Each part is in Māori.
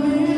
With me.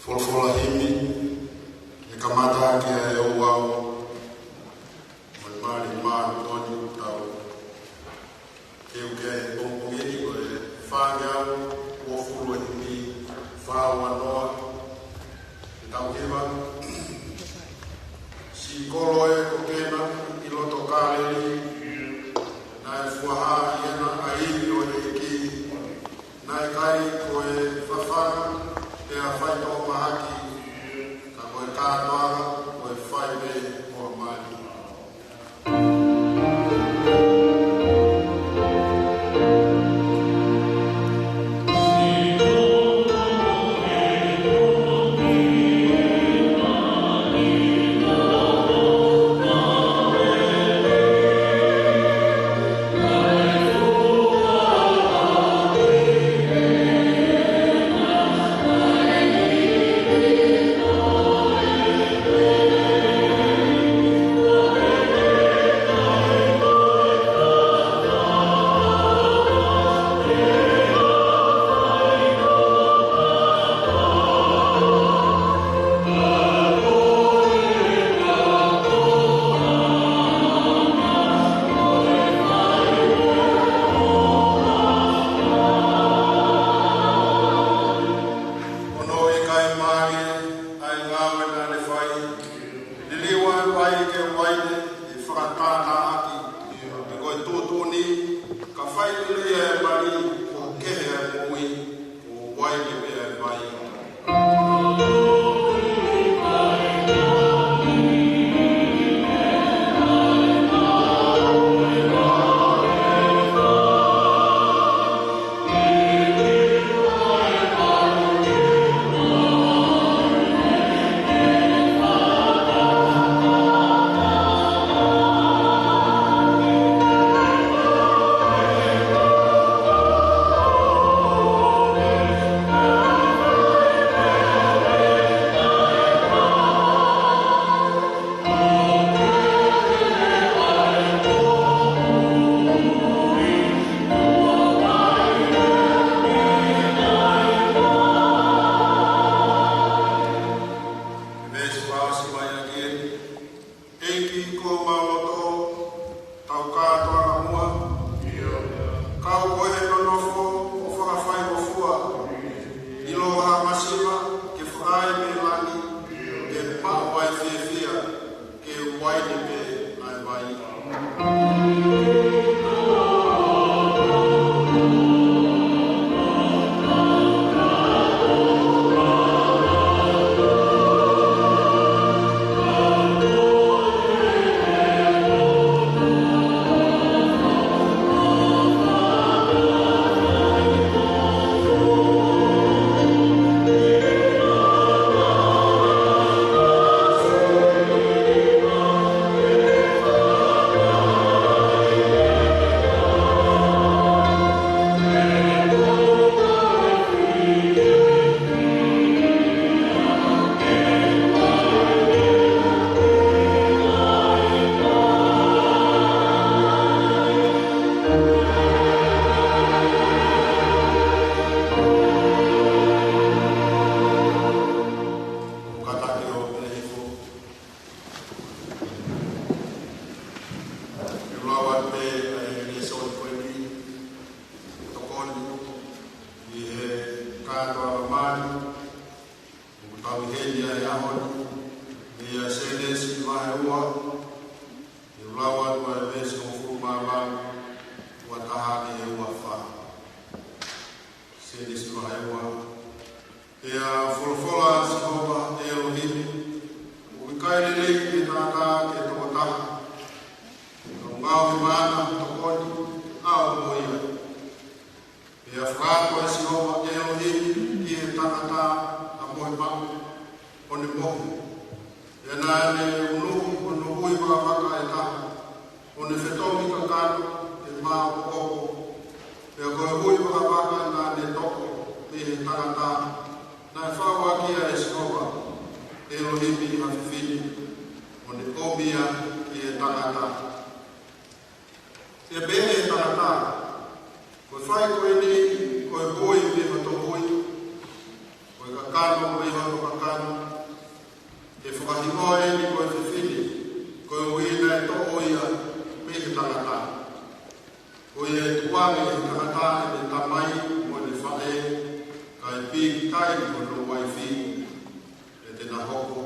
Folfola himi, e kamata ke e o wau, mai mari maru toni tau. Keu ke e pompongi ko e whāngiau, o fulu himi, whāua noa, e tau hewa. Si kolo e ko kena, I loto kāreli, na e fuaha iena airi o e ki, na e kai ko e whawhana, e a whai tō mahaki, ka koe kātoara, koe whai me o mani. Koe whai koe ni, koe boi, koe boi, koe kakano, koe hano big time for the wife e te na hoko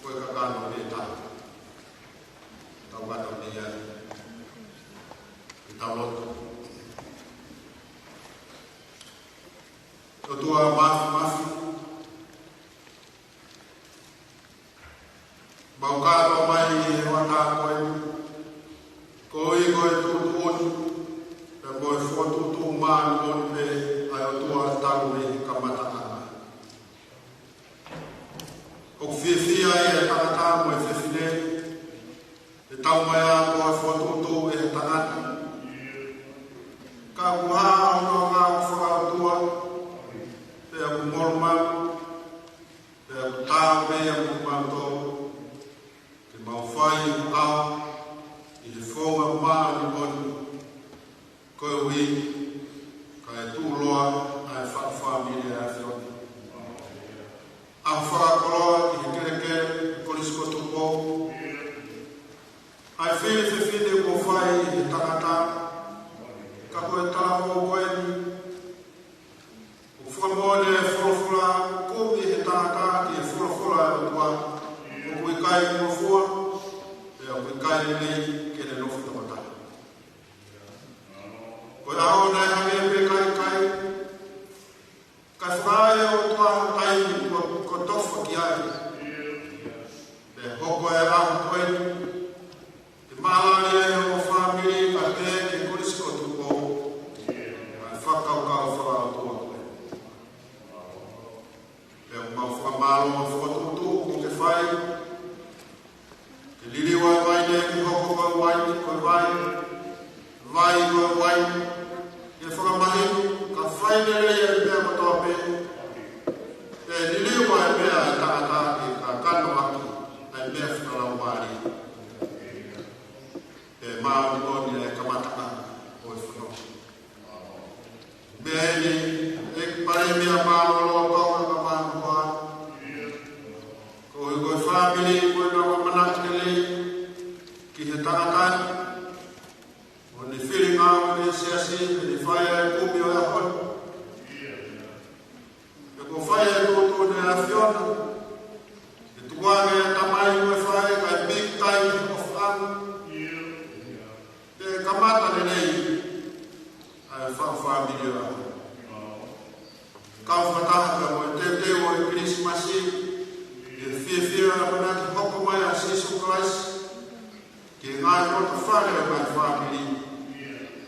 koe ka kano me ta tau kata nia i tau loto o tua mafi Baukaro mai e wata koe koe koe tutu oni pe koe fotu tu maan oni pe ai o tua tau e kamata ana. O whiwhia e tangata mo e whiwhine e tau mai a koe fotu tu e tangata. Ka kuha o no ngā whaka o tua pe a kumorumau pe a kutau pe a kumau tō mau whai au i he whonga maani moni koe ui ka e tūloa ai whakawhamiri a whioni. A whakakoroa i he kere korisko tupo. Ai whine ko whai i he tangata ka koe tāmo koe ni. O whamone e whorofura kōmi he tangata ki e whorofura e o tua. Koe kai mo fua, e a koe kai nei ke ne nofu tamata. Koe ao nei hange pe kai, kai whae o toa kai ko tofa ki ai. Pe hoko e aho koe, te maalani e o whamiri ka te ke korisiko tuko, kai whakaukau whaka o toa koe. Pe o mau whamalo o whatutu ko te whai, Lili wai wai ne ki hoko wai wai koe vai koe wai e whakamahi ka whaine rei e pēr matoa pē e lili wai pēr e tangata ki ka kano aki ai mea whakalau maari e maari koni e kamataka o e whano mea heni e pare mea maaro loa kaua ka maaro koa koe whamiri koe nawa manaki ki he tangata o ni whiringa o ni siasi e ni whaia e kumi o e hon e ko whaia e koutou ne a whiona e tukuange e tamai o e whaia ka e big time of ang e kamata ne nei a e whawhamiri o a kau whatahaka o e te o e Christmasi e whiwhira na manaki hoko mai a Jesus Christ ke ngā kota whare o mai whākiri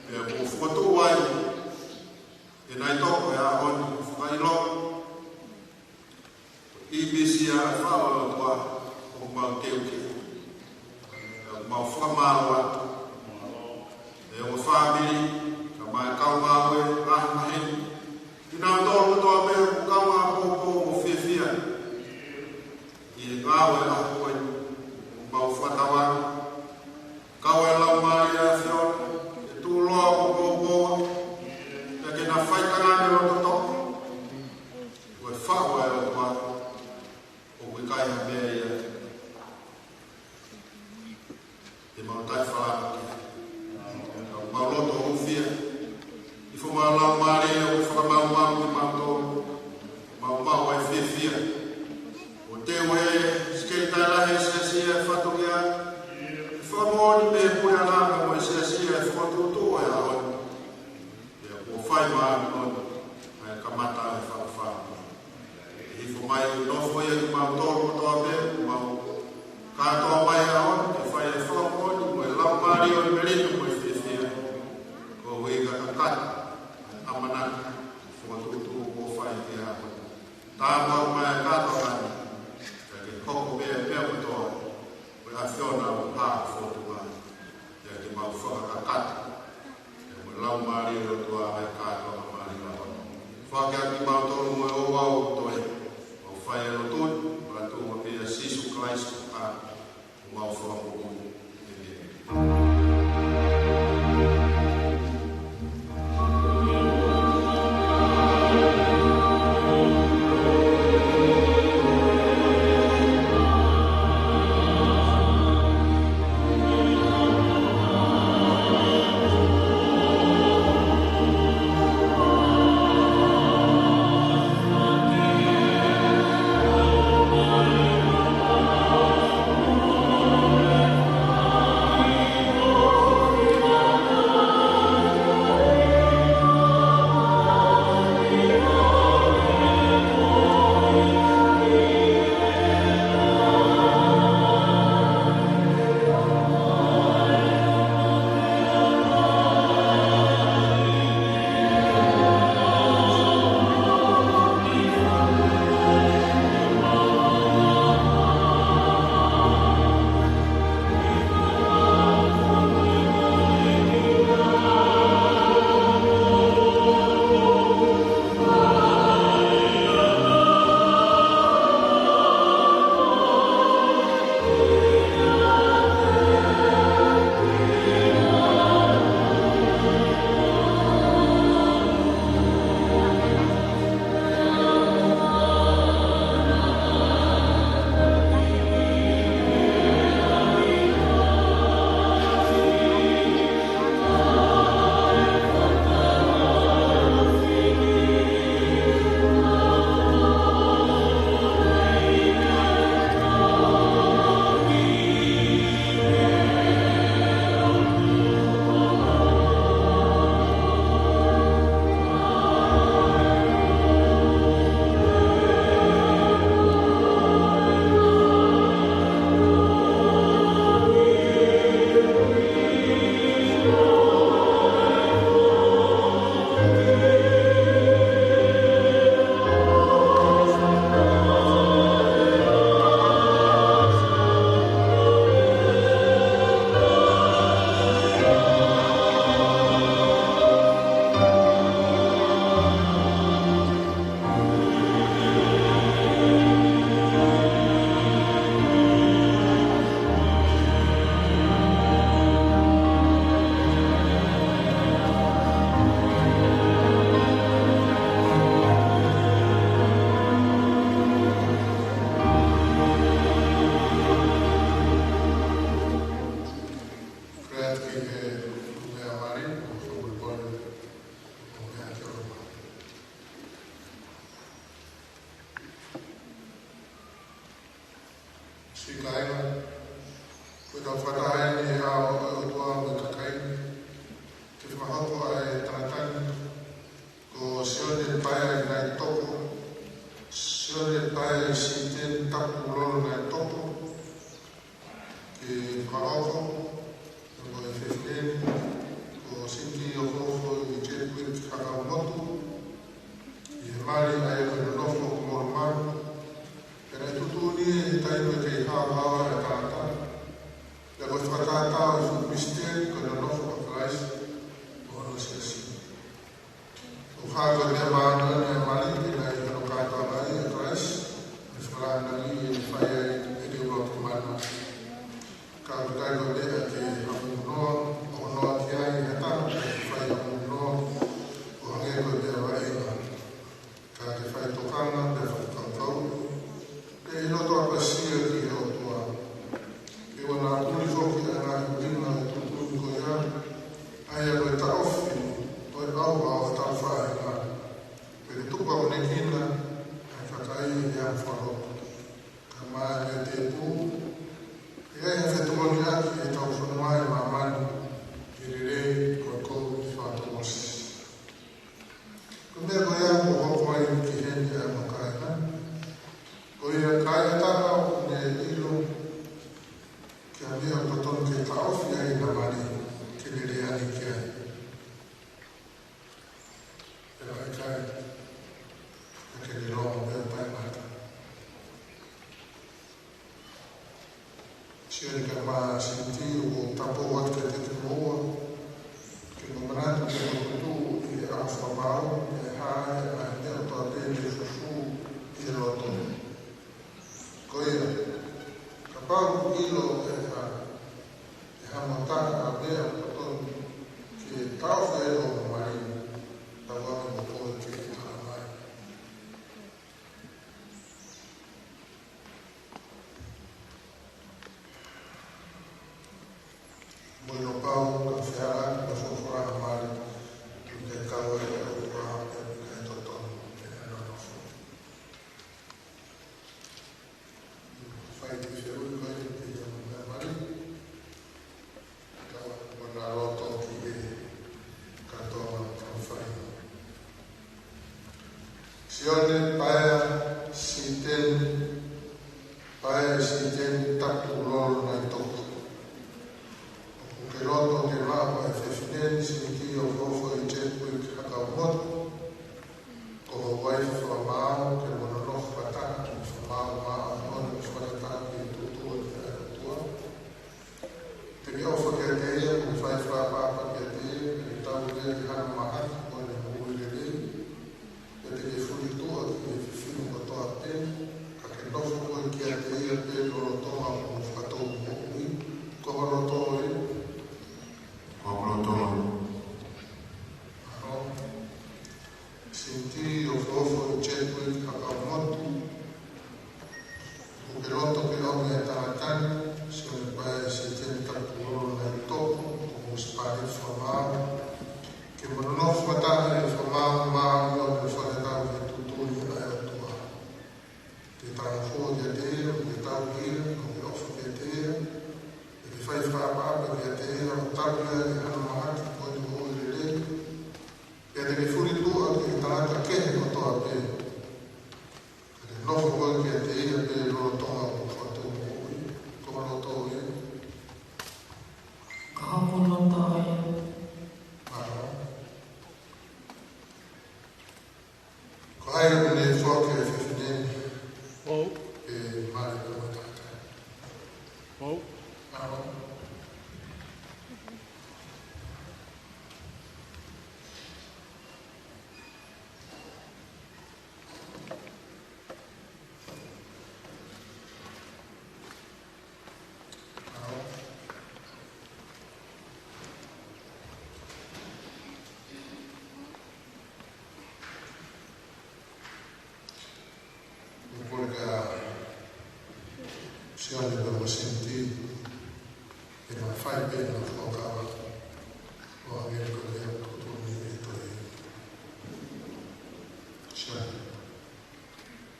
e o whatu wai e nai toko e a honi whakailo IBC a whawa o tua o mau teuke e o mau whakamāua e o whākiri ka mai kaumāue rahimaheni i nā tōru toa me o kaumā pōpō o whiwhia i ngāwe a koe o mau whatawana Kau e lau mai a whiona, e tūloa o kōpōa, e ke nā whaitanga me o toko. Koe whaua e o tua, o koe kai ha mea ia. E mau tai whaaraki. Kau mau loto o whia. I whu mau lau maare e o whakamau mau ki mau tōru. Mau mau ai whiwhia. O te ue, skei tai lahe se e whatokia. Whamoni me pui ananga mo e sia e whatutu e a honi. E o whai maa honi, ai kamata e whawhama. E hifo mai nofo e ki mau tōru toa me, mau kātoa mai a honi, e whai e whamoni, mo e lau maari o ni merino mo e whiwhia. Ko huiga kakata, amanaka, whatutu o whai ki a honi. Tāmau mai a kātoa kani, e ke hoko me e pēr toa. A whiona o pā whotua, e te mau whakakata, e mo lau maari o tua ai kātoa maari lau. Whakea ki mau tonu mo e o wau toi, o whai e lo tūni, ma tū ma pia Jesus Christ o mau whakamuku.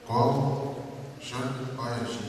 Qual já me parece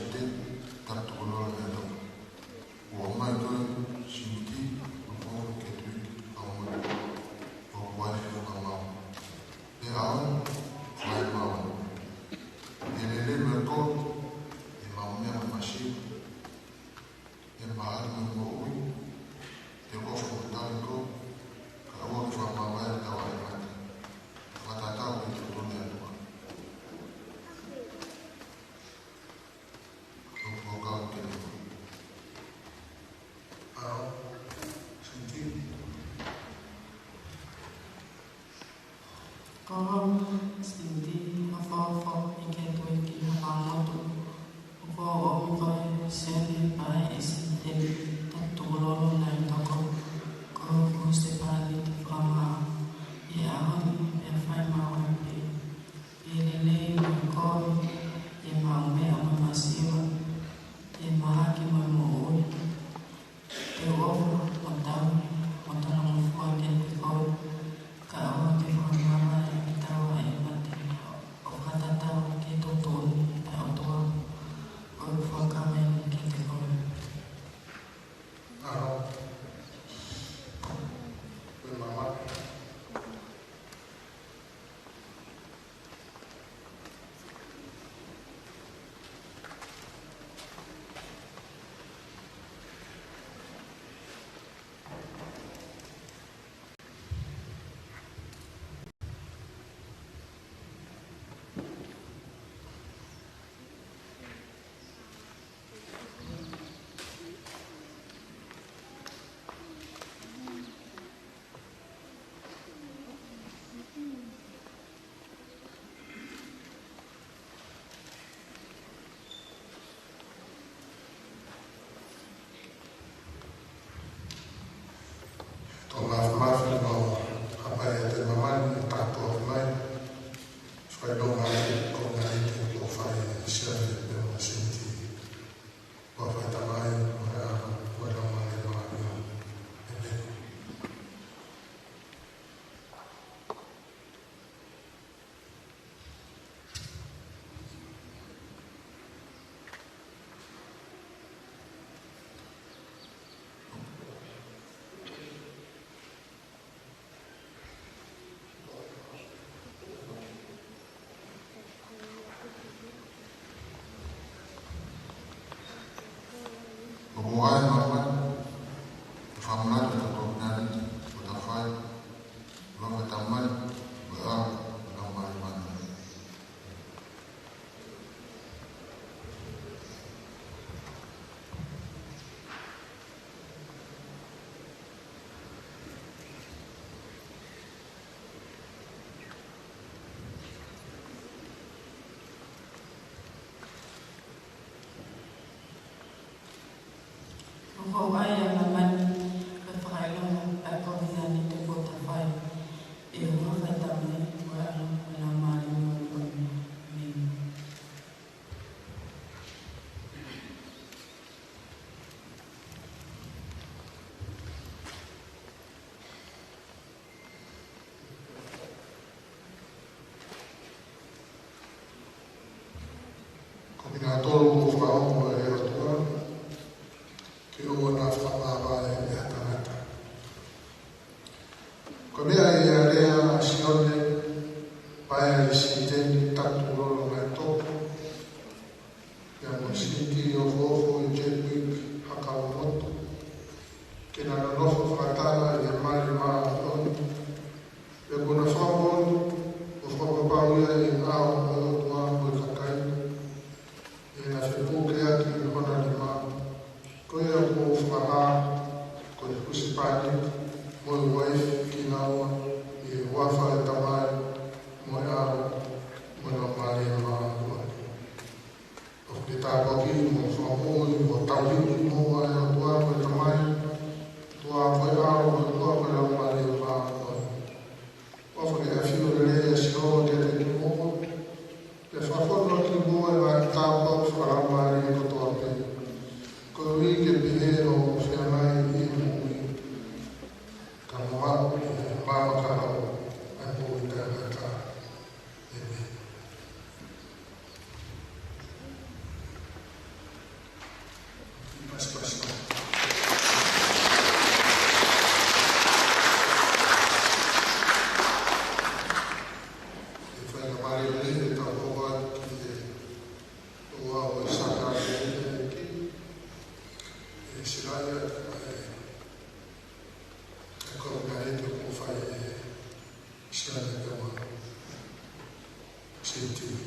City.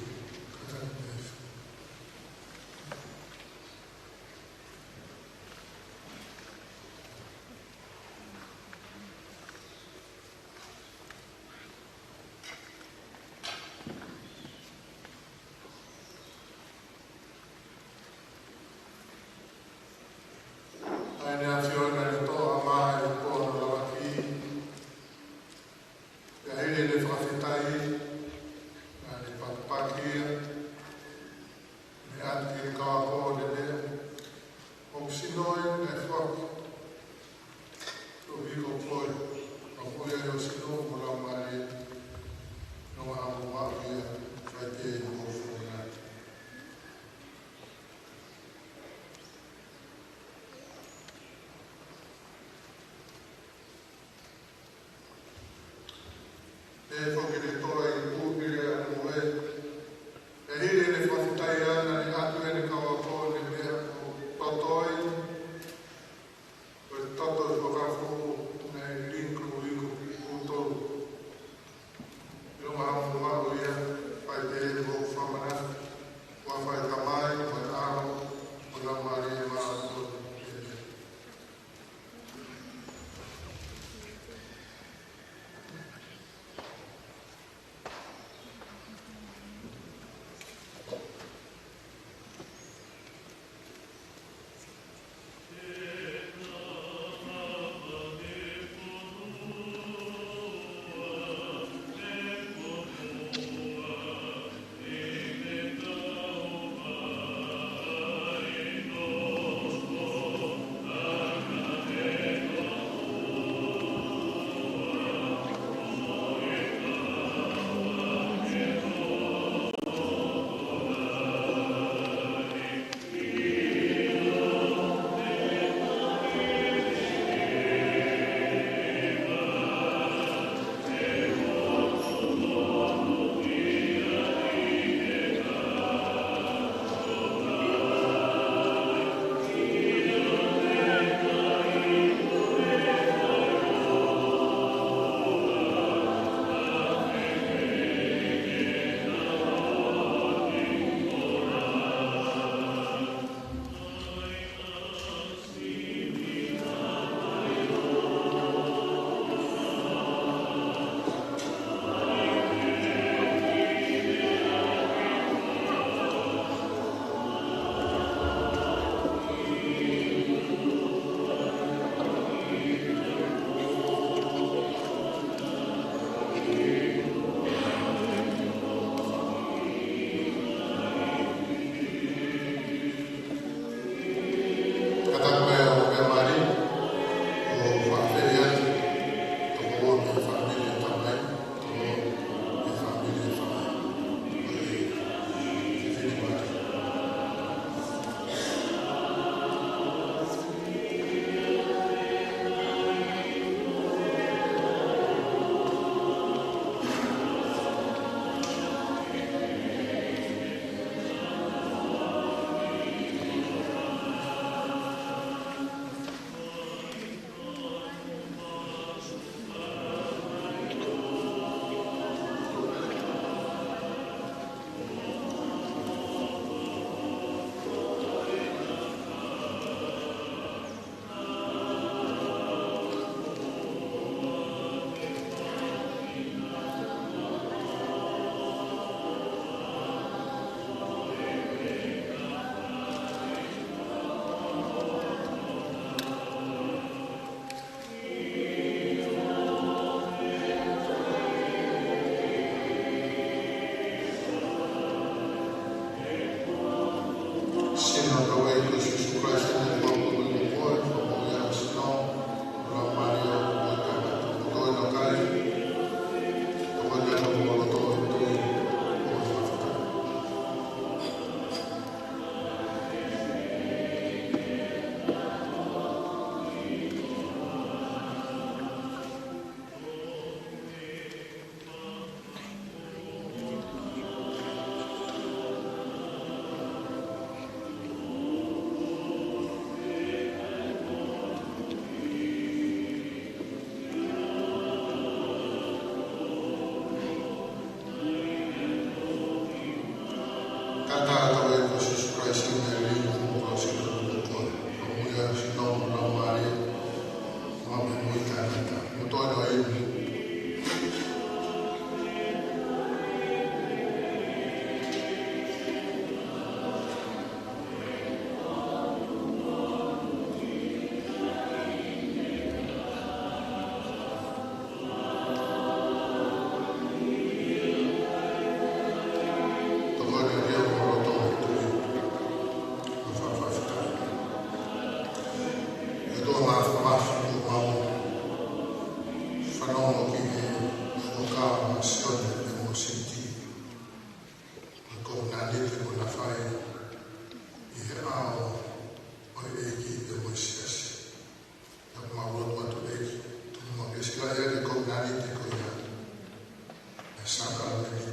Thank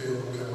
you.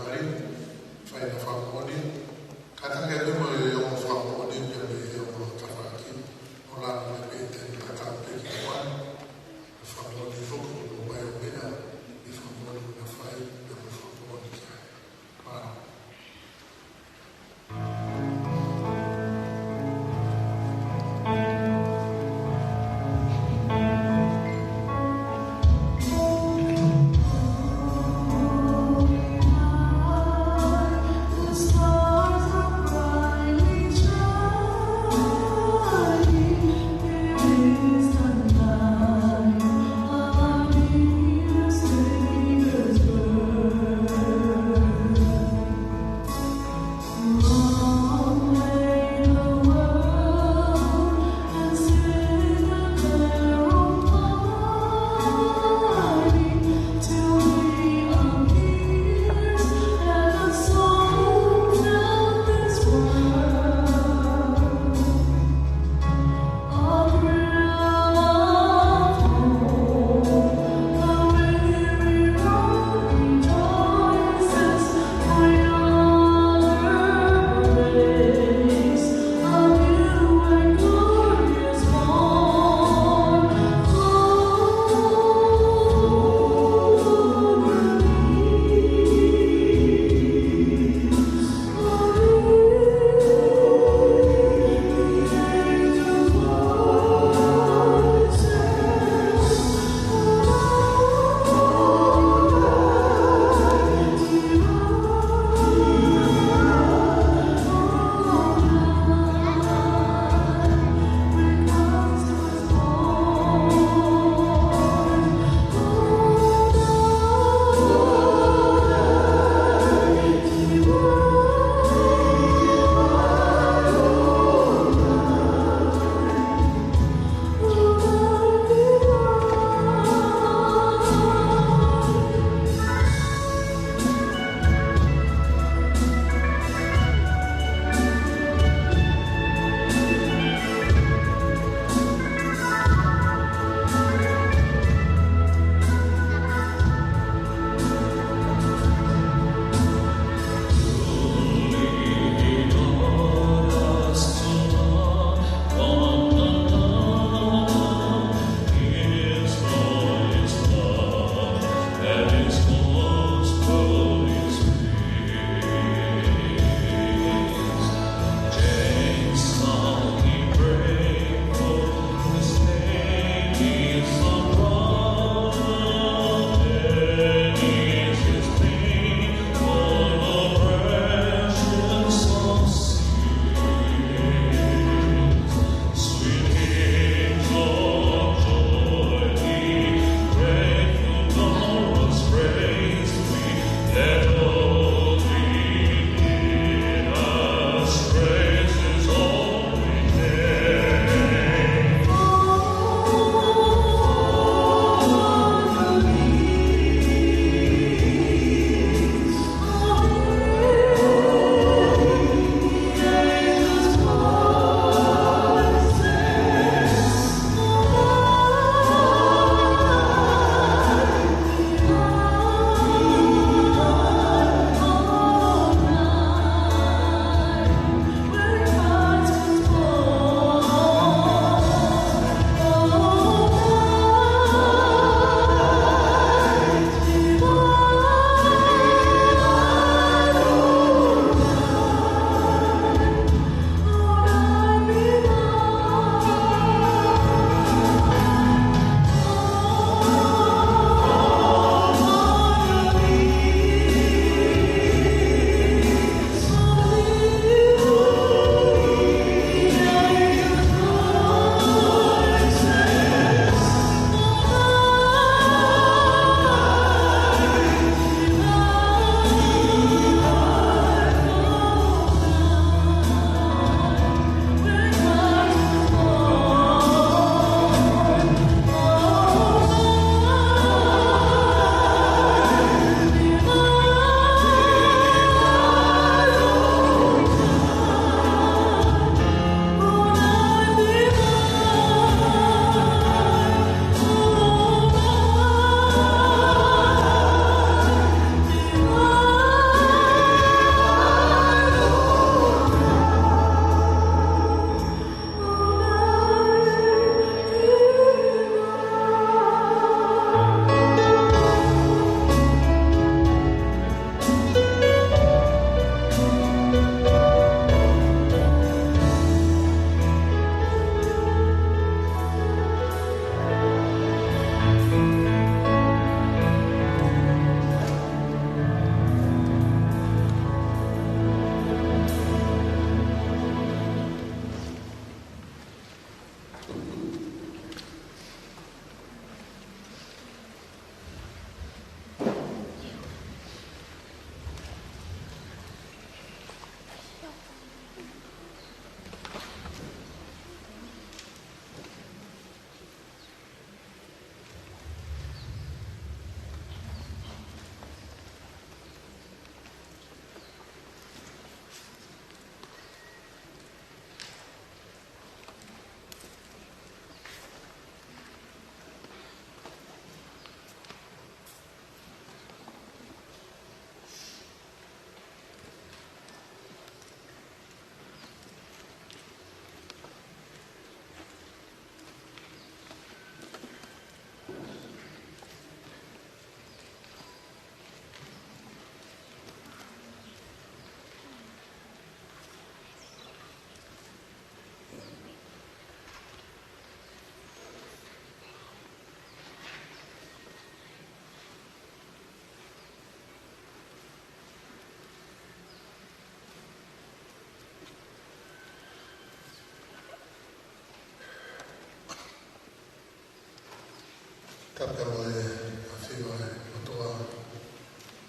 Tapelo e a fio e o tua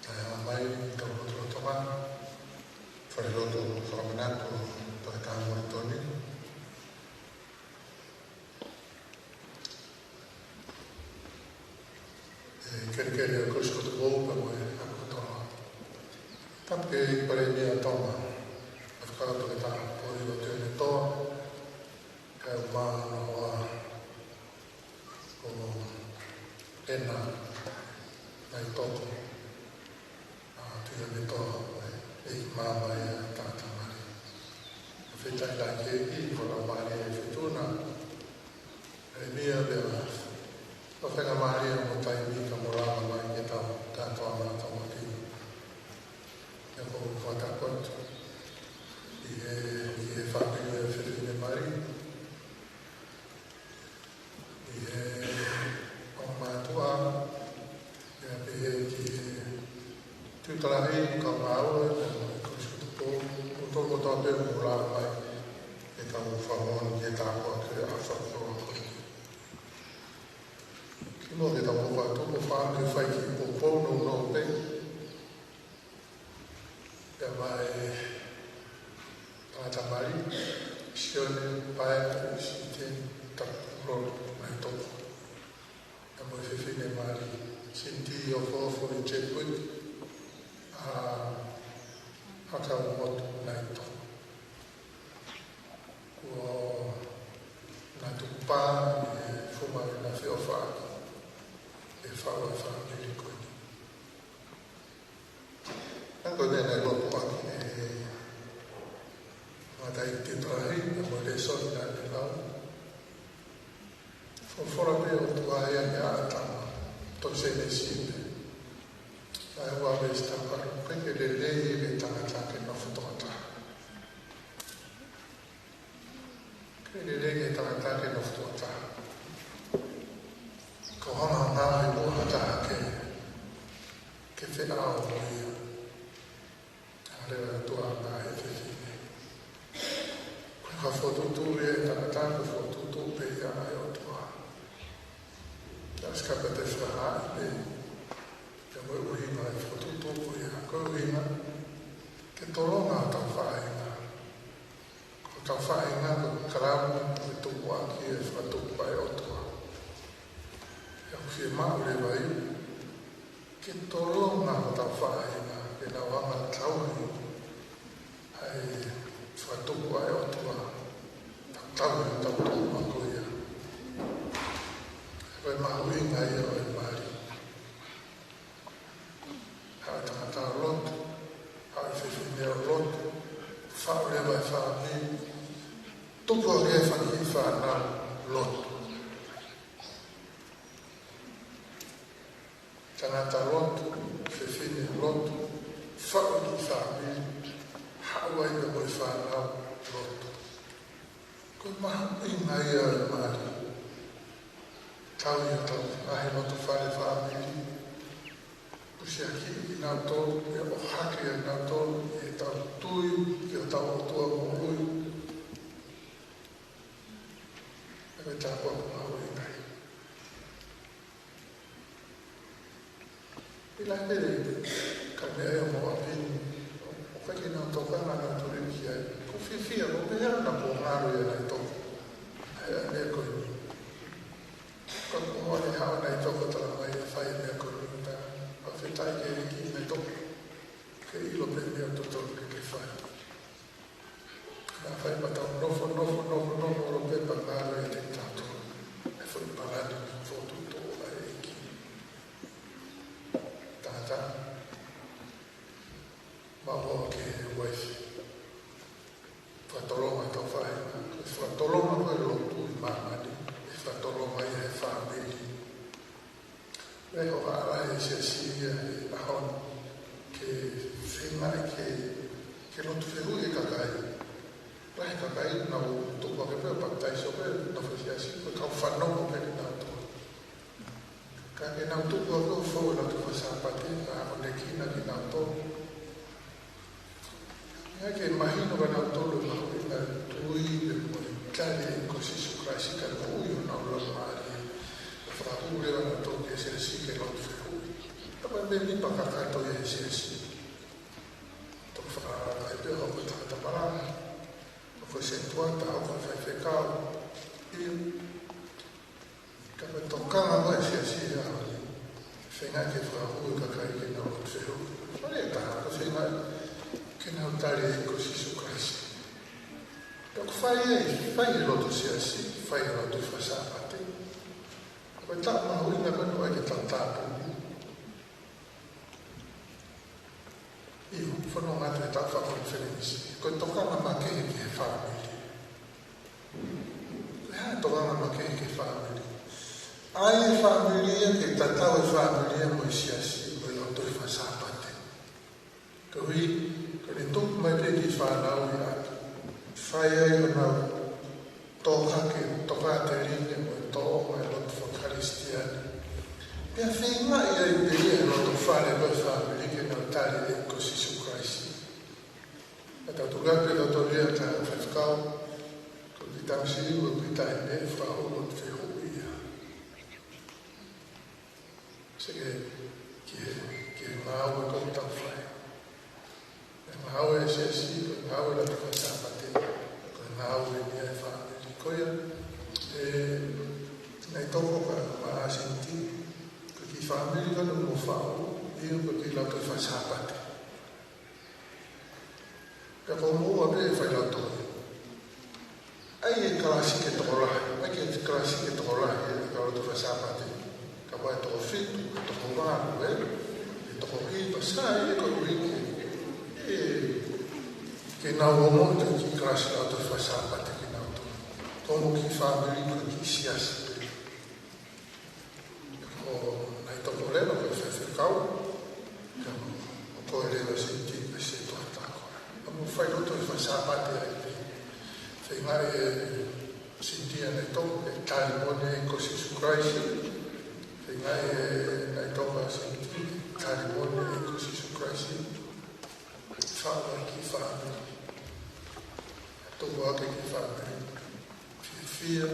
a mai to o toma fare loto whakamenako to e kāmori toni. Kere o kusko te kōpa mo e a kotoa. Tape i pare ni a toma. A whakato e tā pori o te une toa. Kai o māna o ena nai toko tuia me toa e i māma e a tāta mare. A whetai la ke i whara mare e whetuna e mea lea a whenga mare a mo tai mi ka morama mai ke tau tātua mana tau maki. E ko whatakot i e whapiri e whetune mari i e matua e pe ki tutalahi ka mau e ko skupo o to to pe mura mai e ka mo famon ke ta ko ke a fa so ki mo ke ta mo fa to ko fa ke fai ki po po no pe e mai ta mari sione pai si te ta ro mai to mo e fine mari senti o fofo in ceput a ka mot naito o na tu pa e fuma na feofa e fa o fa mi ko anche nella lopo anche ma dai ti trahi mo le solda della fora pe o tua e a tama to se ne sinde ai wa be sta par pe le lei e tama che no fotota che le lei e tama che no fotota ko hana na e bo hata che fe a o io allora tua na e fe quella foto tu e tama foto tu pe ya o tua la scappa del frahale e poi urima e tutto poi a corrima che torna a fare una cramo e tu qua che è fatto poi otto e così male vai che torna a fare che la va a tauri hai fatto poi otto tauri da tutto ancora ma lui mai ero il mari ha tanta lot ha fine lot fa le vai fa mi dopo che fa chi fa na lot tanta lot fine lot fa chi fa mi ha vai le vai fa na lot come mai ero il mari tau ahe no tu whare whaamiri. Usi aki i nau tō, e o hake i nau tō, e tau tui, e o tau o tua mo hui. E me tā kua kuma hui nai. I lai mere, ka mea e mo apini, o kaki nau tō kanga nau tō rinki ai. Ko whiwhia, mo mea na po ngaru e nai tō. E a mea koe. Ko moane hao nei toko tala mai e whai mea korunta. A whetai ke riki nei toko. Ke ilo pe mea totoro ke whai. Nā whai patau nofo ro pe pangaro e te tato. E whai parani whotu tō a e ki. Tātā. Maho ke waifi. Whatoloma tau whai. Whatoloma koe lotu i mamani. Whatoloma i he whāmiri. Reho hārai e se siria e ahon ke whengai ke lotu whehu e kakai. Rahe kakai nau tupa ke pēr patai so pēr na whasiasi ko kau whanongo pēr nau tupa. Ka ke nau tupa ko whau nau tupa sāpate a hone kina ki nau tō. Ia ke mahino ka nau tōru nau i nau tui e mori kare ko Sisu Kraisi ka ui o nau lau maari. Whakahūre wana tōki beli pakakato ya isi. To fa ai pe ho ta para. Ko se tua ta o fa fe ka. I ka me toka ma isi ya. Fenga ke fa ho ka kai ke no se ho. Pare ta ko fenga che non tale così su Cristo. Donc fai l'otto sia sì, fai l'otto fa sabato. Poi ma una quando hai che tantato. Io sono un altro fa conferenze. Con toccare ma che famiglia. Toccare ma che famiglia. Hai famiglia che tantavo famiglia poi sia sì, poi l'otto fa sabato. Così e tu mai vedi fare fai una toccate linee e tocca e lo cristiano e a fine io lo fare per fare che non tale così su Cristo e da tu gabe da tu via tra fresco con di tamsi con di time fa uno ferrovia se che ma o con ta fai how is it? How la facciamo te? How we have family. Coia nei topo ma senti che family che non lo fa, io perché la facciamo te. Per come vabbè fai la tua. Ai classiche trola, ma che classiche trola che la facciamo te. Che poi to fit, to comando, to corrido, sai che che non ho molto chi classe l'auto fa sabato che non come chi fa bello chi sia sempre o nei problema che fa il cavo o poi le senti e sei tutto non fai tutto fa sabato e fai sentire nei topo che tali buone così su Cristo fai nei topo sentire tali buone così su Cristo fare chi fa tu vuoi che fa fia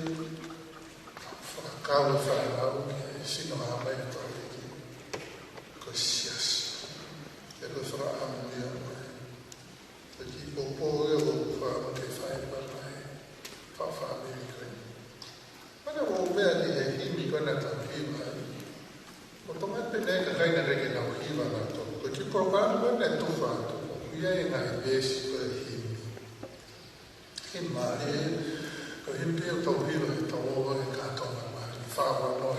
fa cavolo fa che si non ha mai trovato così e lo farà a me perché poi fa che fai per me fa famiglia ma devo vedere che mi connetta prima automaticamente che ne non arriva la to perché proprio non è tu fatto io non riesco che male per il più topino e trovo che canto ma fa noi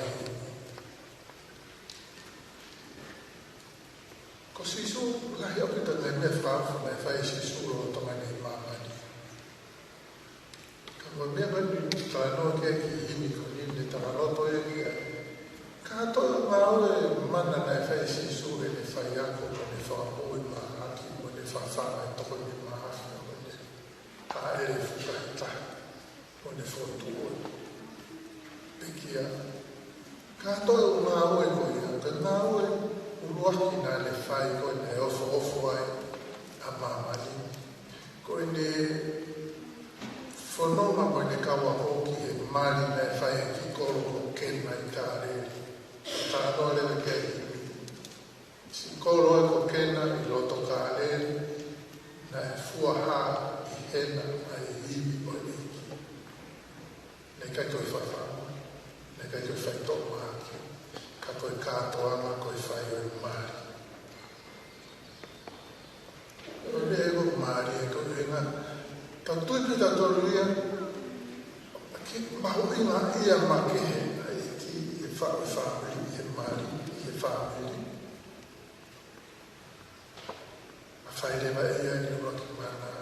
così su la io per le mie frasi ne fai solo domani mamma come mi hanno detto che i con tra l'otto e canto ma non ne fai solo e ne fai anche come fa poi ma anche come fa fare dopo di le frutta, con le fortune, perché quando un aue con l'aue, un uomo le fai con le offo a mamma lì, con le fonoma con le cavapocchi e mali le fai chi colgo che mancare, tra le perché si colgo che lo toccare, fuoca hena ai ibi o liki. Ne kai koe whawhama, ne kai koe whai tō māki, ka koe kātoa ma koe whai o māri. O le ego māri e koe henga, ka tui pita tolu ia, ki mahui ngā ia make he, ai ki e whawhama i e māri, i e whawhama. A whai rewa ia ni roki mana.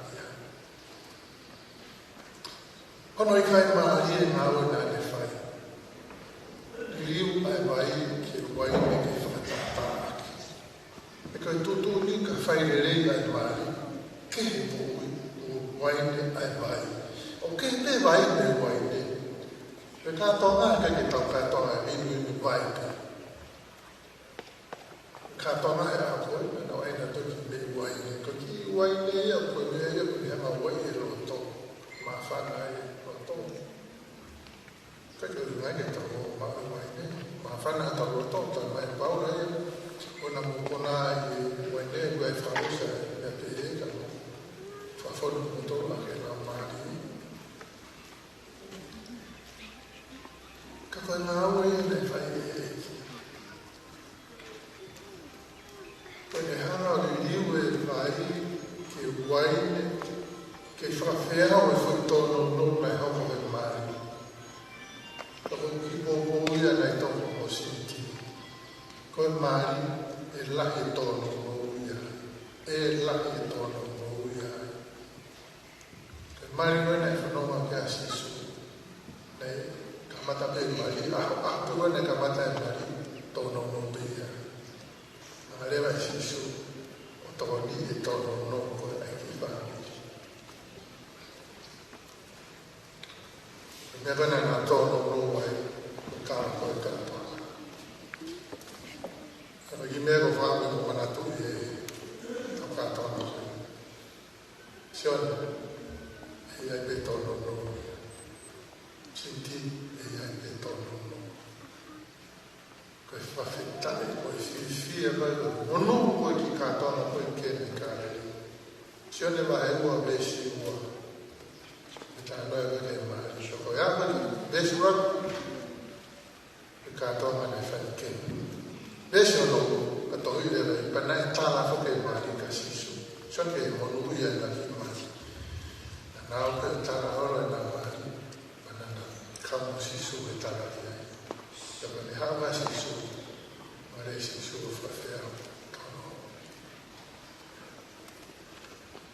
Ono I kai maari e ngā wana ne whai. Liu ai vai ki wai me ke whakatata aki. E kai tutuni ka whai rei ai maari, ke he pōi o wai ne ai vai. O ke te vai ne wai ne. E kātonga e ke tau kātonga e inu vai te. Kātonga e a koe, no e na toki me wai ne. Ko ki wai ne ia koe me ia koe hema wai e roto. Ma whana e. Cái người ngay cái tàu mà ở ngoài đấy mà phát là tàu tàu tàu mai báo đấy ona mokona i wene ua e whausa e pe e ka whawhonu motoa ke la maari. Ka koe ngā ue e nei whai e eki. Koe ne hana o li liu e vai ke waine ke whawhea o e whaitono nona e hoko e maari. Ka koe ki pōpō ia nei tōko o sinti. Koe maari e lahi tono o ia. E lahi tono o ia. Koe maari koe nei whanoma ke asisu. Nei kamata pe maari. Aho koe nei kamata e maari tono o ia. Nga rewa asisu o toni e tono o koe aiki whāmi. Mea koe nei nga tono o wai kāra koe kāpā. Kama ki mea ko whāme ko manatu e kātono koe. Sione, e iai pe tono no. Sinti, e iai pe tono no. Koe whawhetare, koe whiwhia koe koe. Ono koe ki kātono koe kene kāreri. Sione wahe ua besi ua. E tā noe koe ke maari. So koe apa ni besi ua. E kātono ne whai kene. Besi ono, a tohi rewa, i pana e tāla whoke maari ka sisu. Soke e monu ia na ki maari. Na nāo ke tāla ora na maari, pana na kamu sisu e tāla ki ai. Ia pane hawa sisu, mare sisu o whawhea tono.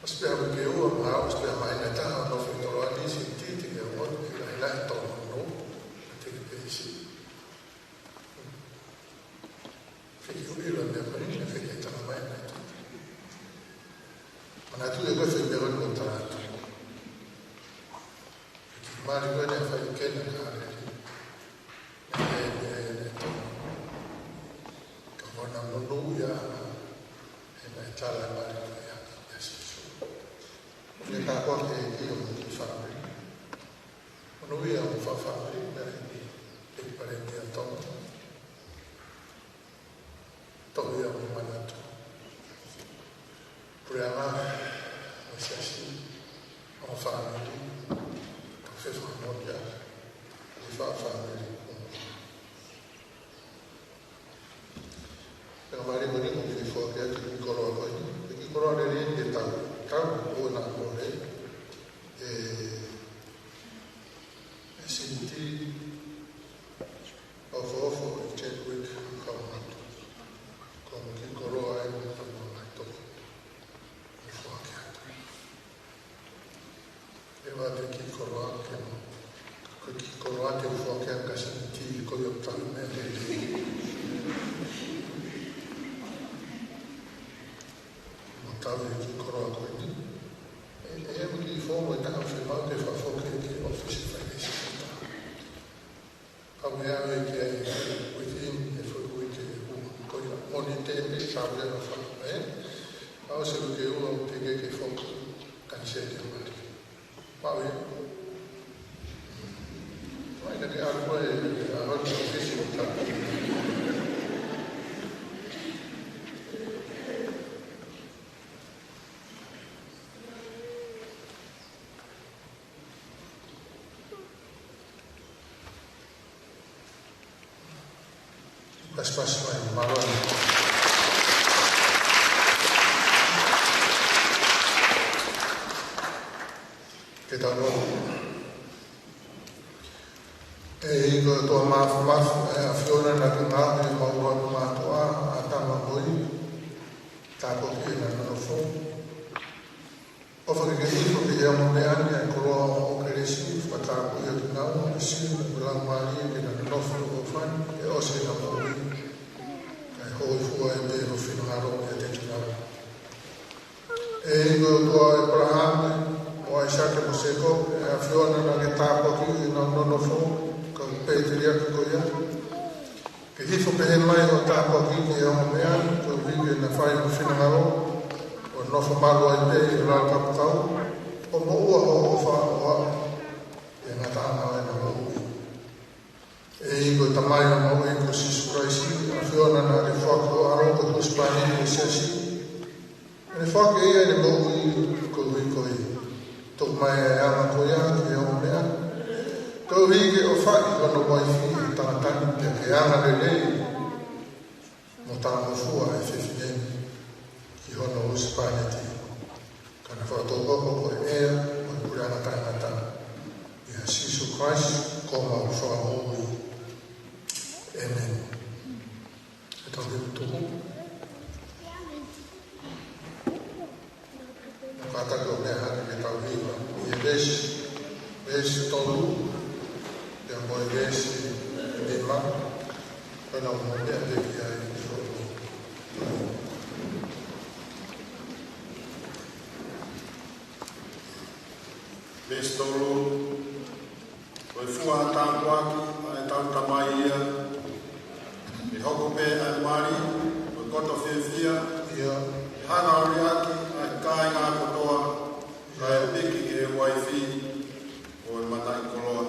Ospea wike ua maa, ospea mai na taha no whetoro ani si titi ke o ki lai lai tono no, a teke peisi. Feki uila mea panina, feki e tala mai mai tu. Mana tu e koe feki mea koe koe tātu. Feki maari koe ne whai kena kāreri. Ne tono. Ka mona monu ia e mai tala maari koe ia sisu. Ne kā koe ke i o muki whāmeri. Monu ia o whawhameri, ne e pare mea tono. Tohi au manatu. Pureama, o siasi, o whaneri, o whewha moria, o whaneri. Pena mari mori mo whewha kia ki koroa koe. Ki koroa re rin e tau. Tau o nā kore. E sinti o whawho i Chadwick Kaumatu. Como que coroa e mo tamo mai toko. E whua ke atu. E wate ki koroa ke mo. Ko ki koroa te whua ke anga sinti i koi o tau mea te te. Mo tau e ki koroa koe ni. E mo ki whomo e tau whenau te whawhoke ki ofisi whainesi kata. Pau mea e ki ai within e whuru i te koi moni tepe, sabre no whaka e. Pau se luke ua o te ke whoku kanise te mari. Pau e. Mai na ke aru koe a honi o kesi o tāku. Pas mai maroni. Ke tano. E iko toa mafu e a whiona na ki ngā e maua ki mātua a tama hoi. Tāko ki na nofo. Ofa ke iko ki ea mone ani a koroa o keresi. Whatako i a ki ngau e si ulang mari ki na nofo o whani. E ose na maui. Hoi fua e te hofino haro e te kinara. E ingo toa e Brahame, o Aishake Moseko, e a whiona na ke tāpaki i na nonofo, ka pēteria ki koia. Ke hifo pehe mai o tāpaki i e o mea, ka vige na whai hofino haro, o nofo maru ai te i rā kaputau, o mo ua ho o wha o a, e ngata ana e na mo ui. E ingo tamai o mau e ko sisu raisi, a whiona na re whako arongo ko spani e sesi. E whake ia ne mau i ko hui koi. Tok mai e ama ko ia ki e o mea. Ko hige o whaki kono mai fi e tangatani pia ke anga le lei. Mo tanga fua e whiwhineni ki hono o spani ti. Kana whakatokoko ko e ea o i kuranga tangata. Ia sisu Christ ko mau whakamau i. Amen. E tau hiu tuku. Kātaka o mea hana me tau hiwa. I e vesi tolu. E a moe vesi lima. Kana o mea deki ai i roto. Vesi tolu. Koe fua tākuaki, ai tau tamai ia. E hoko pe ai mari, koe koto whiawhia. Ia. Hanga o riaki, ai kai ngā kotoa. Kai o piki ke e waifi, o e matai koloa.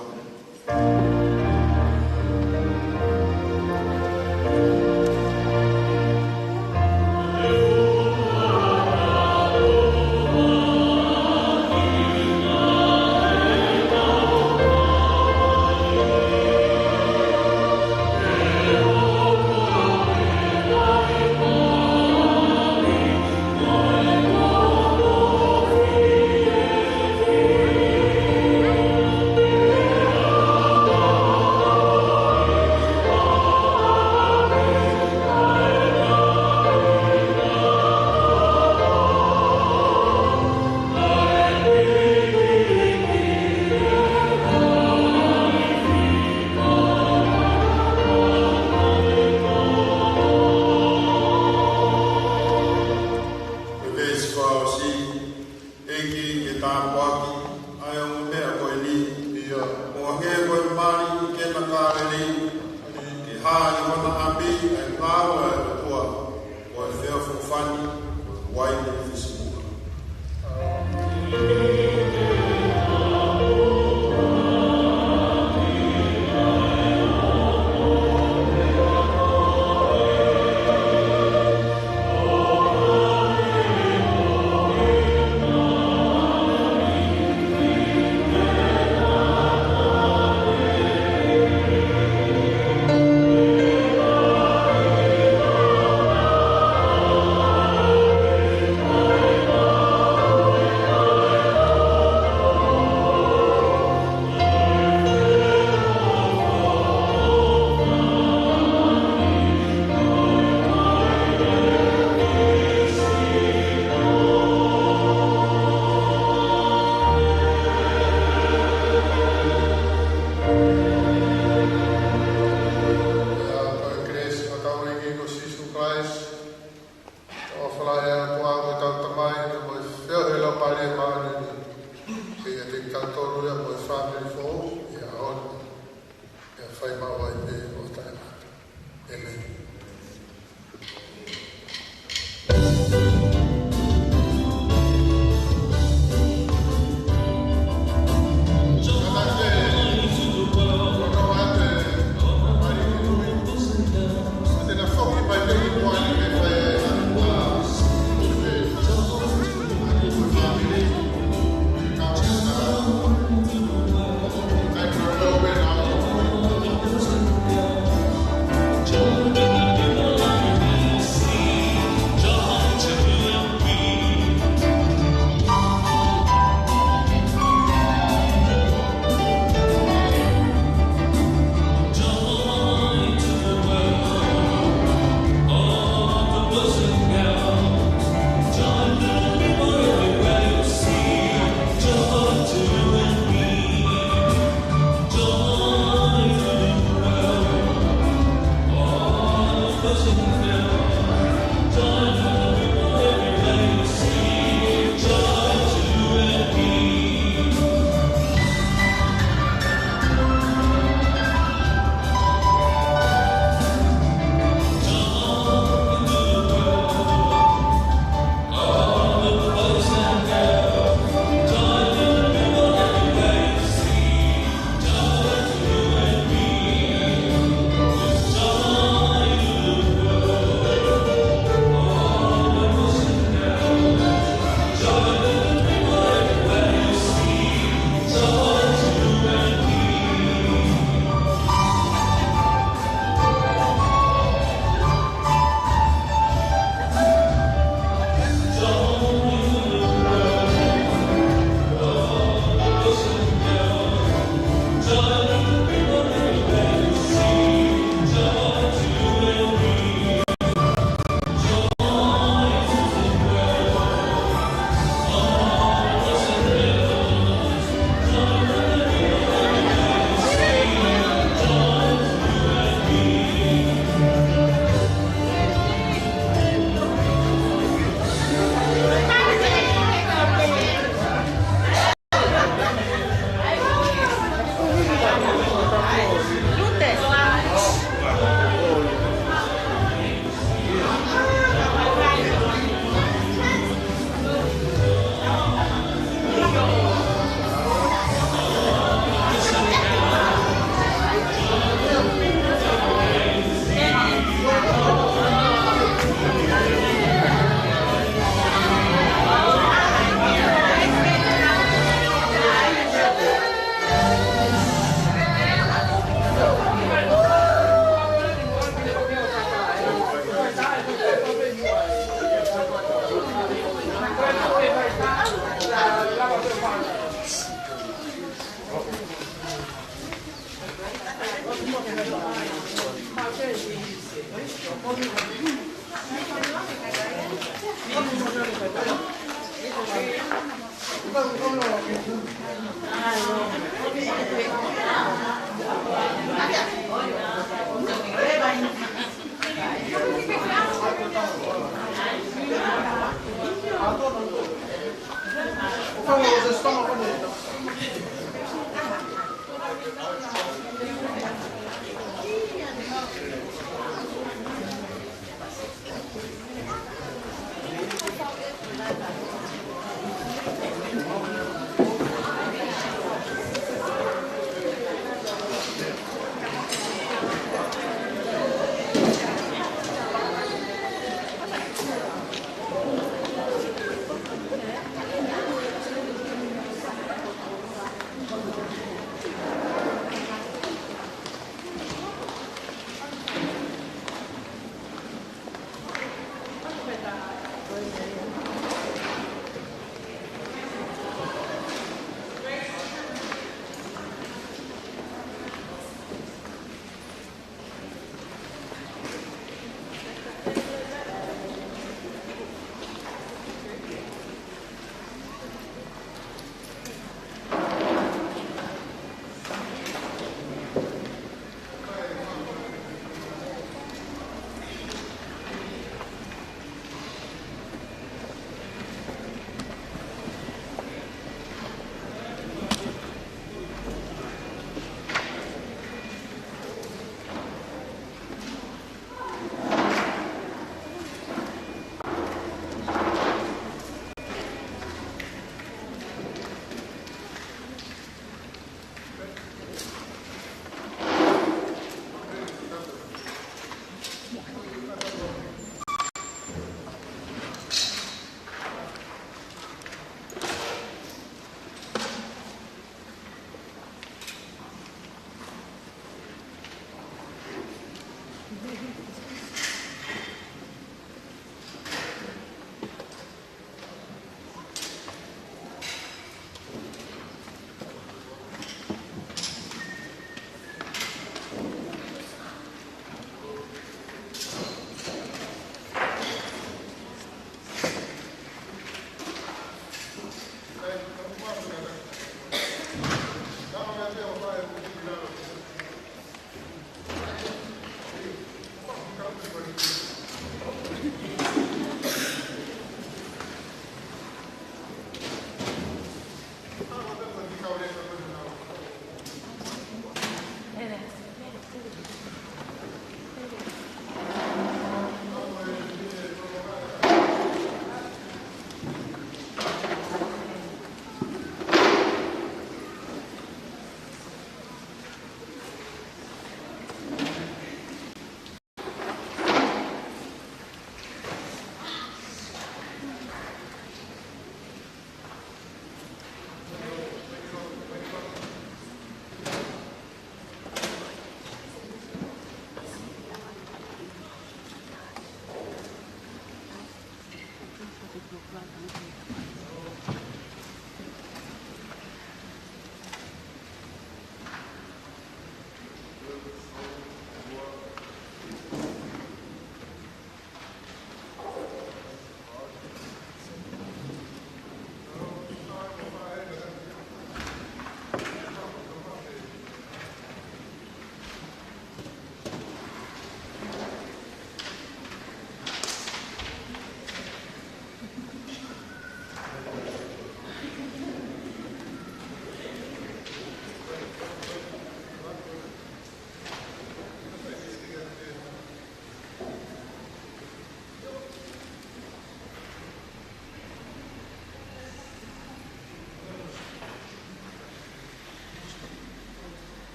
Thank you.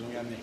中央呢。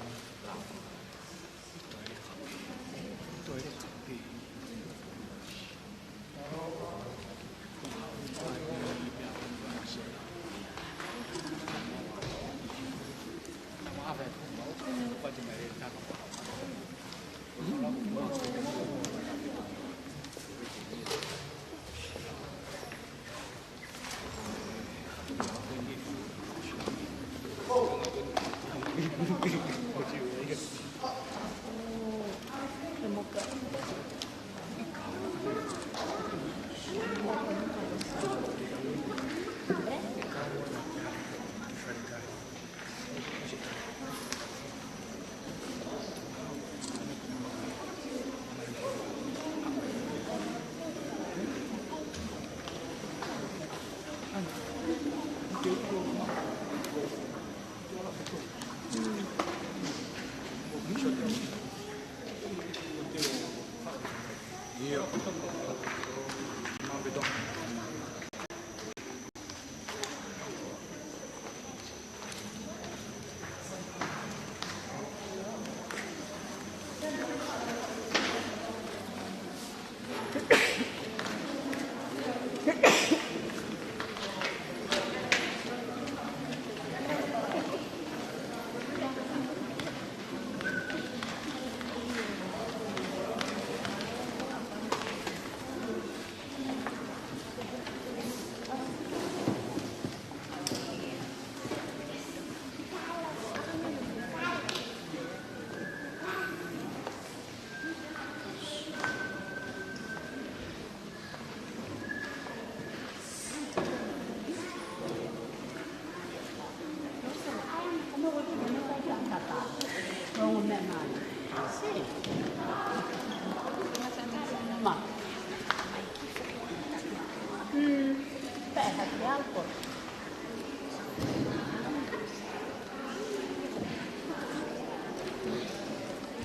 Sì.